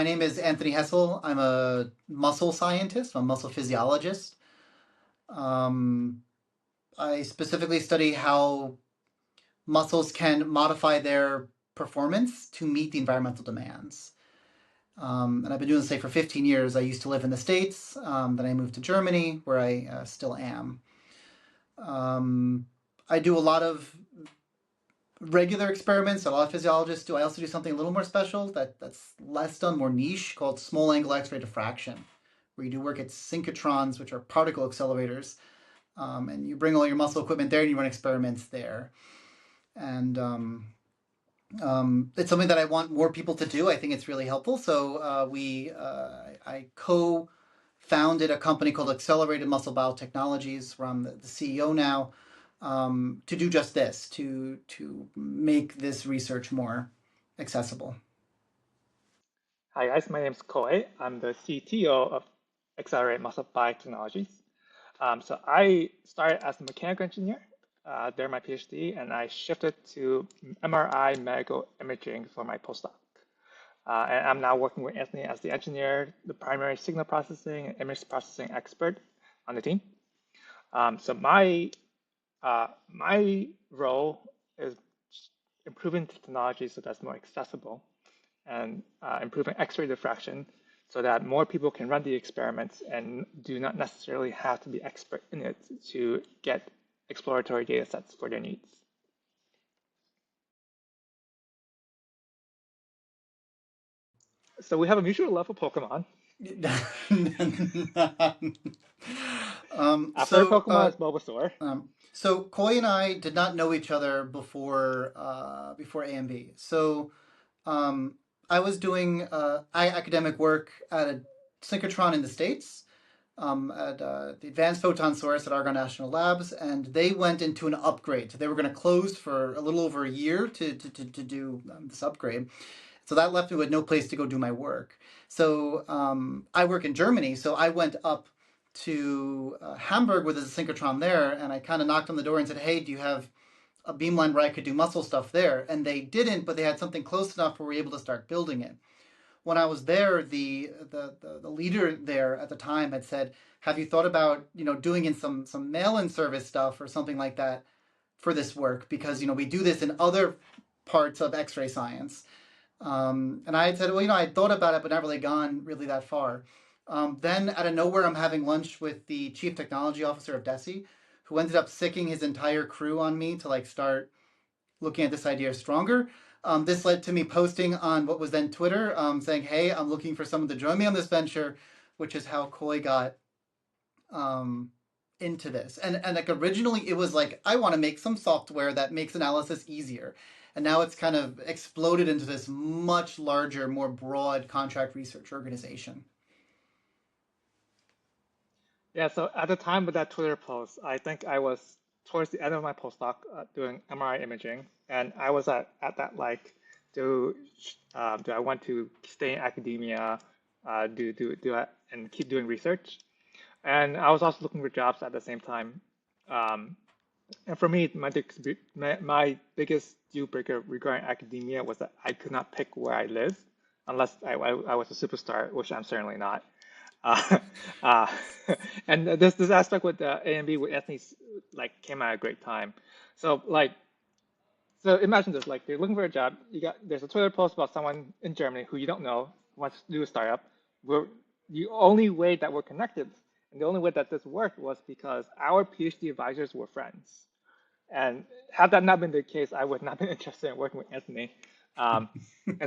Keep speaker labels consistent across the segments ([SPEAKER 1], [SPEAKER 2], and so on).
[SPEAKER 1] my name is Anthony Hessel. I'm a muscle scientist, I'm a muscle physiologist. Um, I specifically study how muscles can modify their performance to meet the environmental demands. And I've been doing this, say, for 15 years. I used to live in the States, then I moved to Germany, where I still am. Um, I do a lot of regular experiments that a lot of physiologists do. I also do something a little more special that's less done, more niche, called small angle X-ray diffraction, where you do work at synchrotrons, which are particle accelerators, and you bring all your muscle equipment there and you run experiments there. And it's something that I want more people to do. I think it's really helpful. So I co-founded a company called Accelerated Muscle Biotechnologies, where I'm the CEO now, to do just this, to make this research more accessible.
[SPEAKER 2] Hi guys, my name is Koi. I'm the CTO of Accelerate Muscle Biotechnologies. So I started as a mechanical engineer during my PhD, and I shifted to MRI medical imaging for my postdoc. And I'm now working with Anthony as the engineer, the primary signal processing and image processing expert on the team. So my role is improving technology so that's more accessible and improving X-ray diffraction so that more people can run the experiments and do not necessarily have to be expert in it to get exploratory data sets for their needs. So we have a mutual love for Pokemon. After
[SPEAKER 1] So
[SPEAKER 2] Pokemon is Bulbasaur.
[SPEAKER 1] so Koi and I did not know each other before AMB. So I was doing academic work at a synchrotron in the States, at the Advanced Photon Source at Argonne National Labs, and they went into an upgrade. They were going to close for a little over a year to do this upgrade. So that left me with no place to go do my work. So I work in Germany, so I went up to Hamburg with a synchrotron there, and I kind of knocked on the door and said, "Hey, do you have a beamline where I could do muscle stuff there?" And they didn't, but they had something close enough where we were able to start building it. When I was there, the leader there at the time had said, "Have you thought about doing in some mail-in service stuff or something like that for this work? Because we do this in other parts of X-ray science." And I had said, well, I thought about it, but not really gone really that far. Then out of nowhere, I'm having lunch with the chief technology officer of DESI, who ended up sicking his entire crew on me to start looking at this idea stronger. This led to me posting on what was then Twitter, saying, "Hey, I'm looking for someone to join me on this venture," which is how Koi got into this. And originally it was like, I want to make some software that makes analysis easier. And now it's kind of exploded into this much larger, more broad contract research organization.
[SPEAKER 2] Yeah, so at the time of that Twitter post, I think I was towards the end of my postdoc doing MRI imaging, and I was at that do I want to stay in academia, and keep doing research? And I was also looking for jobs at the same time. And for me, my biggest deal breaker regarding academia was that I could not pick where I live unless I was a superstar, which I'm certainly not. Uh, uh, and this aspect with AMB with Anthony's came at a great time. So so imagine this: you're looking for a job. There's a Twitter post about someone in Germany who you don't know wants to do a startup. The only way that we're connected and the only way that this worked was because our PhD advisors were friends. And had that not been the case, I would not have been interested in working with Anthony. And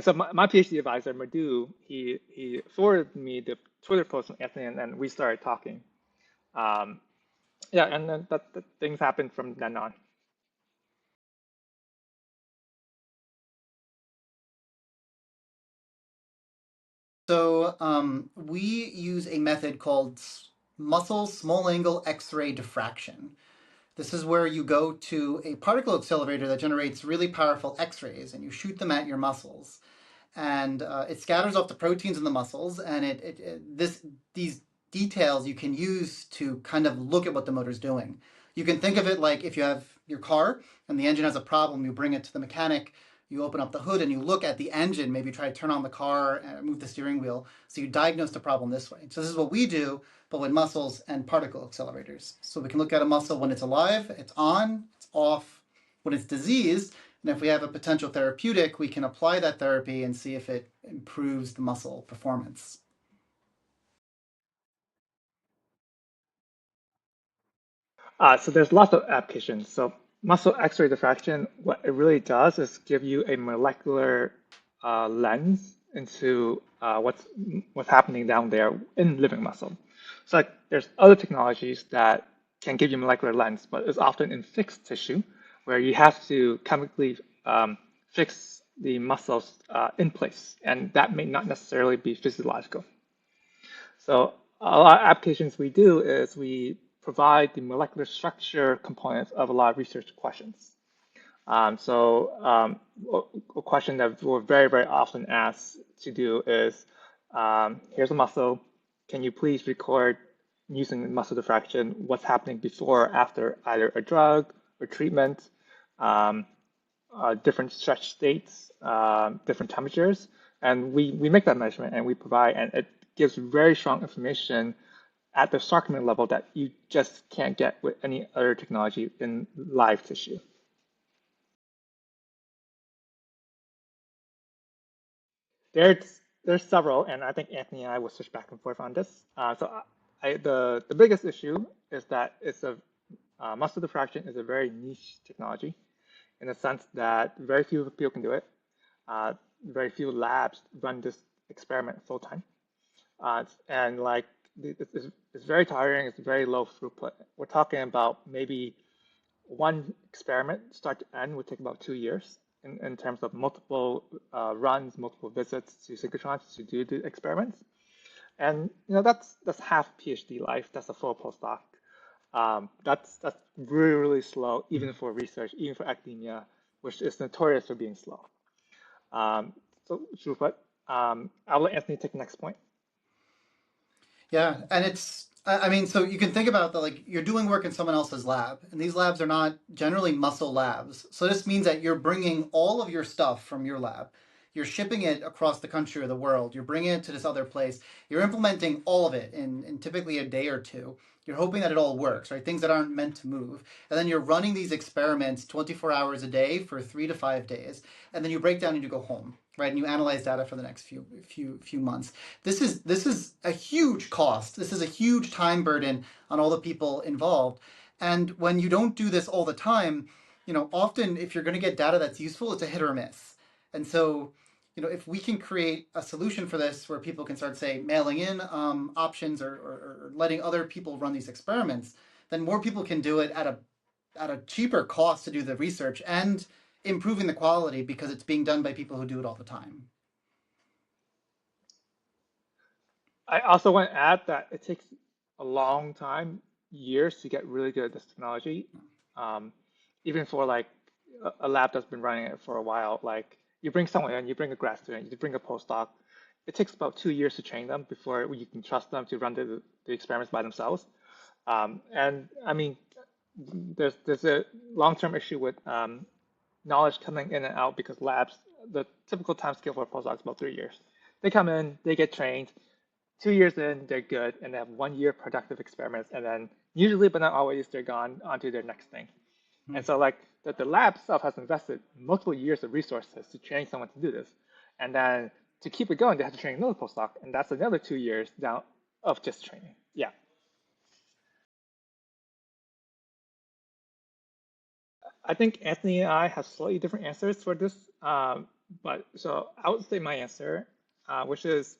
[SPEAKER 2] so my PhD advisor, Madhu, he forwarded me the Twitter post from Anthony, and then we started talking. Yeah, and then that things happened from then on.
[SPEAKER 1] So we use a method called muscle small angle X-ray diffraction. This is where you go to a particle accelerator that generates really powerful X-rays, and you shoot them at your muscles. And it scatters off the proteins in the muscles, and these details you can use to kind of look at what the motor's doing. You can think of it like if you have your car and the engine has a problem, you bring it to the mechanic You open up the hood and you look at the engine, maybe try to turn on the car and move the steering wheel. So you diagnose the problem this way. So this is what we do, but with muscles and particle accelerators. So we can look at a muscle when it's alive, it's on, it's off, when it's diseased, and if we have a potential therapeutic, we can apply that therapy and see if it improves the muscle performance.
[SPEAKER 2] So there's lots of applications. So muscle X-ray diffraction, what it really does is give you a molecular lens into what's happening down there in living muscle. So like there's other technologies that can give you molecular lens, but it's often in fixed tissue where you have to chemically fix the muscles in place, and that may not necessarily be physiological. So a lot of applications we do is we provide the molecular structure components of a lot of research questions. A question that we're very, very often asked to do is, here's a muscle. Can you please record using muscle diffraction what's happening before or after either a drug or treatment, um, different stretch states, different temperatures, and we make that measurement and we provide, and it gives very strong information at the sarcomere level that you just can't get with any other technology in live tissue. There's several, and I think Anthony and I will switch back and forth on this. The biggest issue is that it's a muscle diffraction is a very niche technology in the sense that very few people can do it. Uh, Very few labs run this experiment full time, and like it's very tiring. It's very low throughput. We're talking about maybe one experiment, start to end, would take about 2 years in terms of multiple runs, multiple visits to synchrotrons to do the experiments. And that's half PhD life. That's a full postdoc. That's really really slow, even for research, even for academia, which is notorious for being slow. Um, so Shrupat, I'll let Anthony take the next point.
[SPEAKER 1] Yeah, and I mean, so you can think about that, like you're doing work in someone else's lab, and these labs are not generally muscle labs. So this means that you're bringing all of your stuff from your lab, you're shipping it across the country or the world, you're bringing it to this other place, you're implementing all of it in typically a day or two. You're hoping that it all works, right? Things that aren't meant to move. And then you're running these experiments 24 hours a day for 3 to 5 days. And then you break down and you go home, right? And you analyze data for the next few months. This is a huge cost. This is a huge time burden on all the people involved. And when you don't do this all the time, often if you're going to get data that's useful, it's a hit or miss. And so, if we can create a solution for this where people can start, say, mailing in options or letting other people run these experiments, then more people can do it at a cheaper cost to do the research and improving the quality because it's being done by people who do it all the time.
[SPEAKER 2] I also want to add that it takes a long time, years, to get really good at this technology. Um, Even for like a lab that's been running it for a while, like you bring someone in, you bring a grad student, you bring a postdoc, it takes about 2 years to train them before you can trust them to run the experiments by themselves. And I mean, there's a long-term issue with knowledge coming in and out because labs, the typical time scale for a postdoc is about 3 years. They come in, they get trained, 2 years in, they're good, and they have 1 year productive experiments, and then usually, but not always, they're gone on to their next thing. And so, like, the lab itself has invested multiple years of resources to train someone to do this. And then to keep it going, they have to train another postdoc, and that's another 2 years down of just training. Yeah. I think Anthony and I have slightly different answers for this. But so I would say my answer, which is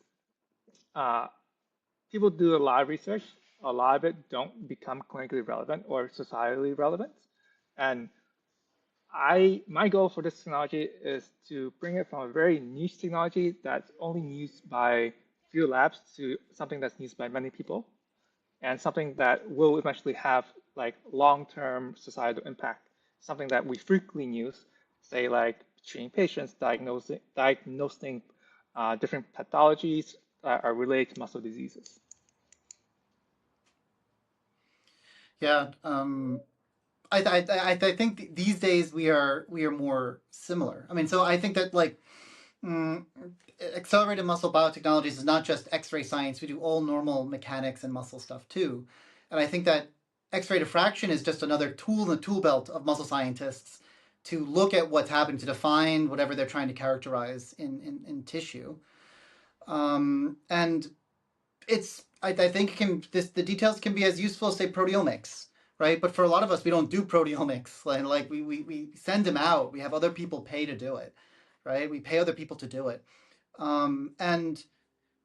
[SPEAKER 2] uh, people do a lot of research. A lot of it don't become clinically relevant or societally relevant. And my goal for this technology is to bring it from a very niche technology that's only used by few labs to something that's used by many people and something that will eventually have like long-term societal impact, something that we frequently use, say like treating patients, diagnosing different pathologies that are related to muscle diseases.
[SPEAKER 1] Yeah, I think these days we are more similar. I mean, so I think that like mm, accelerated muscle biotechnologies is not just X-ray science. We do all normal mechanics and muscle stuff too, and I think that X-ray diffraction is just another tool in the tool belt of muscle scientists to look at what's happening to define whatever they're trying to characterize in tissue. And I think the details can be as useful as say proteomics, right? But for a lot of us, we don't do proteomics. Like we send them out. We have other people pay to do it, right? We pay other people to do it, and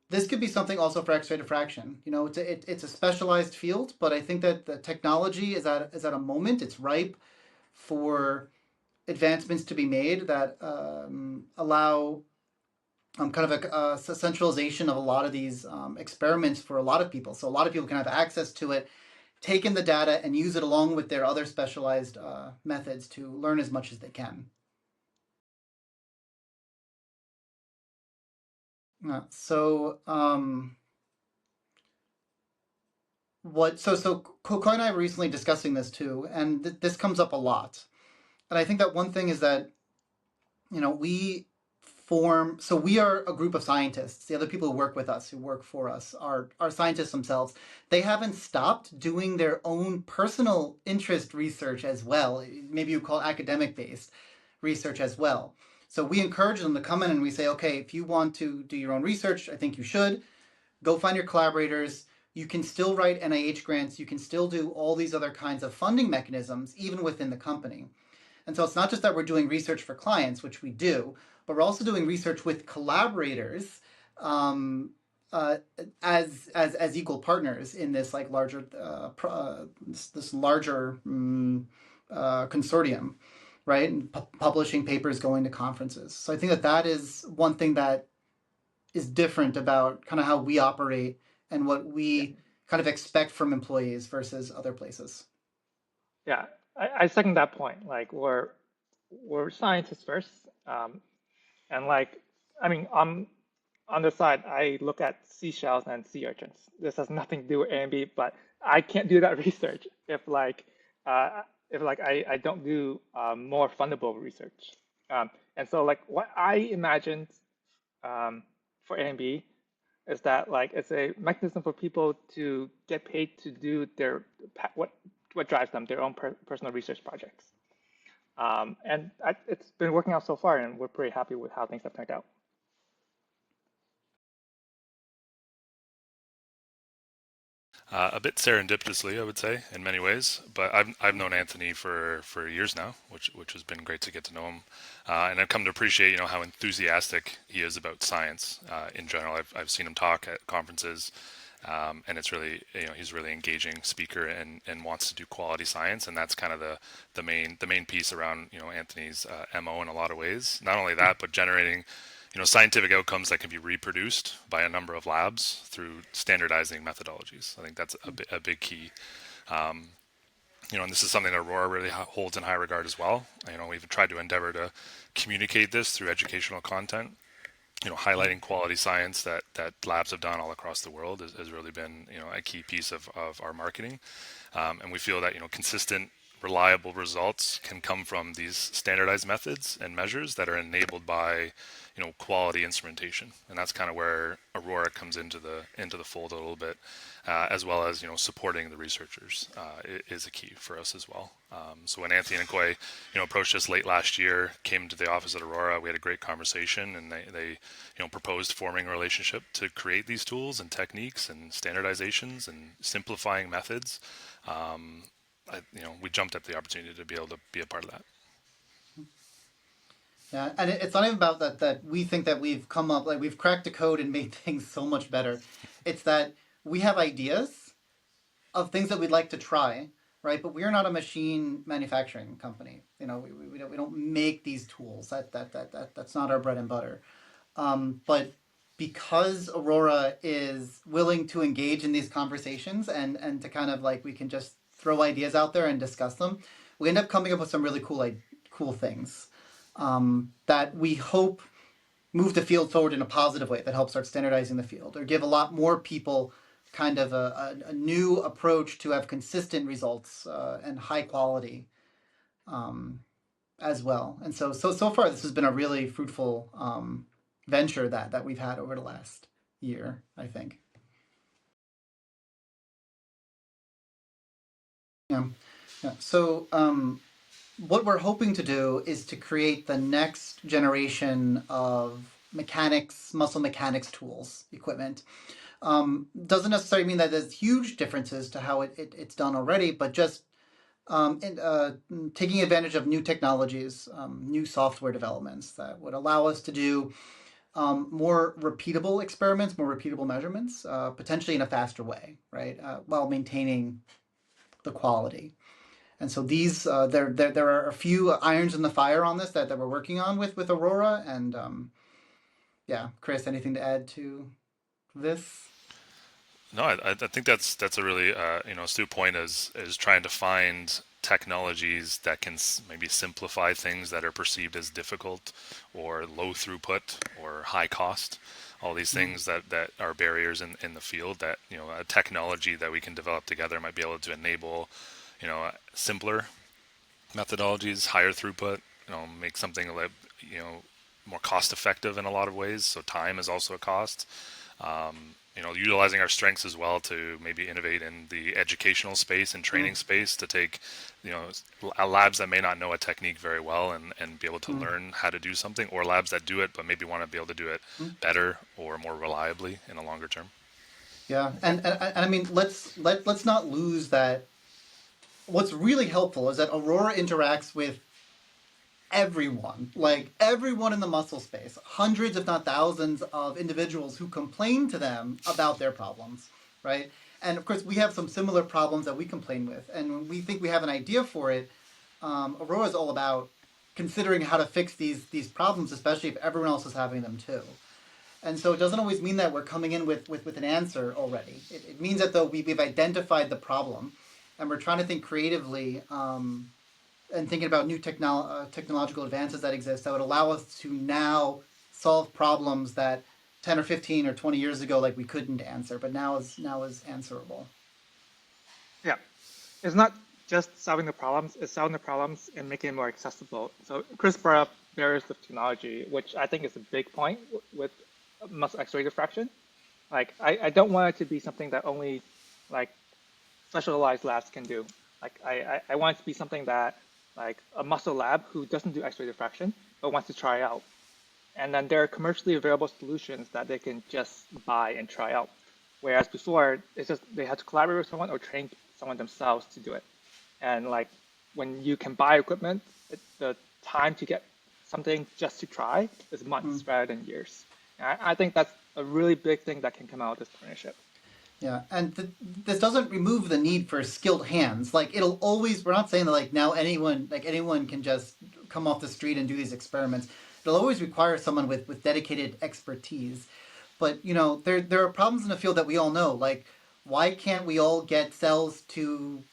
[SPEAKER 1] this could be something also for X-ray diffraction. It's a specialized field, but I think that the technology is at a moment. It's ripe for advancements to be made that allow kind of a centralization of a lot of these experiments for a lot of people. So a lot of people can have access to it, take in the data, and use it along with their other specialized methods to learn as much as they can. So what? So Koi and I were recently discussing this too, and this comes up a lot. And I think that one thing is that we form, so we are a group of scientists. The other people who work with us, who work for us, are scientists themselves. They haven't stopped doing their own personal interest research as well. Maybe you call it academic based research as well. So we encourage them to come in and we say, okay, if you want to do your own research, I think you should go find your collaborators. You can still write NIH grants. You can still do all these other kinds of funding mechanisms, even within the company. And so it's not just that we're doing research for clients, which we do, but we're also doing research with collaborators um, uh, as equal partners in this like larger this larger consortium, right? And publishing papers, going to conferences. So I think that that is one thing that is different about kind of how we operate and what
[SPEAKER 2] Yeah,
[SPEAKER 1] we kind of expect from employees versus other places.
[SPEAKER 2] yeah. I second that point. Like we're scientists first, um, and like I mean, on the side, I look at seashells and sea urchins. This has nothing to do with AMB, but I can't do that research if like I don't do more fundable research. And so like what I imagined for AMB is that like it's a mechanism for people to get paid to do their what drives them, their own personal research projects. And it's been working out so far, and we're pretty happy with how things have turned out.
[SPEAKER 3] A bit serendipitously, I would say, in many ways. But I've known Anthony for years now, which has been great to get to know him, and I've come to appreciate how enthusiastic he is about science in general. I've seen him talk at conferences, and it's really he's a really engaging speaker and wants to do quality science, and that's kind of the main piece around Anthony's MO in a lot of ways. Not only that, but generating scientific outcomes that can be reproduced by a number of labs through standardizing methodologies. I think that's a big key. And this is something that Aurora really holds in high regard as well. We've tried to endeavor to communicate this through educational content. Highlighting quality science that labs have done all across the world has really been a key piece of our marketing. And we feel that consistent, reliable results can come from these standardized methods and measures that are enabled by quality instrumentation, and that's kind of where Aurora comes into the fold a little bit, as well as supporting the researchers is a key for us as well. So when Anthony and Koi approached us late last year, came to the office at Aurora, we had a great conversation, and they proposed forming a relationship to create these tools and techniques and standardizations and simplifying methods. We jumped at the opportunity to be able to be a part of that.
[SPEAKER 1] Yeah, and it's not even about that we think that we've come up like we've cracked the code and made things so much better. It's that we have ideas of things that we'd like to try, right? But we're not a machine manufacturing company. We don't make these tools. That's not our bread and butter. But because Aurora is willing to engage in these conversations and to kind of like we can just throw ideas out there and discuss them, we end up coming up with some really cool things that we hope move the field forward in a positive way that helps start standardizing the field or give a lot more people kind of a new approach to have consistent results and high quality as well. And so far, this has been a really fruitful venture that we've had over the last year, I think. Yeah. Yeah. So what we're hoping to do is to create the next generation of mechanics, muscle mechanics tools, equipment. Doesn't necessarily mean that there's huge differences to how it's done already, but just taking advantage of new technologies, new software developments that would allow us to do more repeatable experiments, more repeatable measurements, potentially in a faster way, right? While maintaining the quality. And so these there are a few irons in the fire on this that we're working on with Aurora. And yeah, Chris, anything to add to this?
[SPEAKER 3] No, I think that's a really astute point, is trying to find technologies that can maybe simplify things that are perceived as difficult or low throughput or high cost. All these
[SPEAKER 1] Mm.
[SPEAKER 3] things that are barriers in the field, that a technology that we can develop together might be able to enable simpler methodologies, higher throughput, make something a little, more cost effective in a lot of ways. So time is also a cost. Utilizing our strengths as well to maybe innovate in the educational space and training
[SPEAKER 1] Mm.
[SPEAKER 3] space, to take, labs that may not know a technique very well, and be able to
[SPEAKER 1] Mm.
[SPEAKER 3] learn how to do something, or labs that do it but maybe want to be able to do it
[SPEAKER 1] Mm.
[SPEAKER 3] better or more reliably in a longer term.
[SPEAKER 1] Yeah, and I mean, let's not lose that. What's really helpful is that Aurora interacts with everyone, like everyone in the muscle space, hundreds, if not thousands, of individuals who complain to them about their problems, right? And of course, we have some similar problems that we complain with. And when we think we have an idea for it, Aurora is all about considering how to fix these problems, especially if everyone else is having them too. And so it doesn't always mean that we're coming in with an answer already. It means that though we've identified the problem and we're trying to think creatively and thinking about new technological advances that exist that would allow us to now solve problems that 10 or 15 or 20 years ago like we couldn't answer, but now is answerable.
[SPEAKER 2] Yeah, it's not just solving the problems; it's solving the problems and making it more accessible. So Chris brought up barriers of technology, which I think is a big point with muscle X-ray diffraction. Like, I don't want it to be something that only like specialized labs can do. Like, I want it to be something that like a muscle lab who doesn't do X-ray diffraction but wants to try out. And then there are commercially available solutions that they can just buy and try out. Whereas before, it's just they had to collaborate with someone or train someone themselves to do it. And like when you can buy equipment, the time to get something just to try is
[SPEAKER 1] Mm.
[SPEAKER 2] months rather than years. And I think that's a really big thing that can come out of this partnership.
[SPEAKER 1] Yeah, and this doesn't remove the need for skilled hands. Like it'll always. We're not saying that like now anyone can just come off the street and do these experiments. It'll always require someone with dedicated expertise. But there are problems in the field that we all know. Like why can't we all get cells to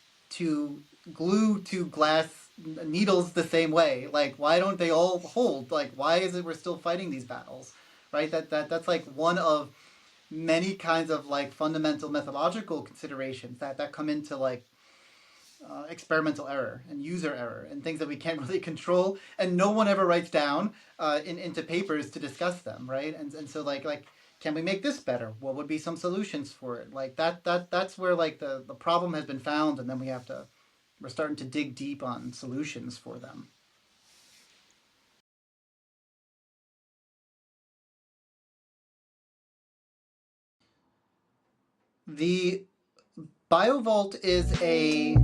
[SPEAKER 1] glue to glass needles the same way? Like why don't they all hold? Like why is it we're still fighting these battles? Right? That's like one of many kinds of like fundamental methodological considerations that come into like experimental error and user error and things that we can't really control and no one ever writes down into papers to discuss them, right? And so like can we make this better? What would be some solutions for it? Like that's where like the problem has been found, and then we're starting to dig deep on solutions for them. The BioVault is a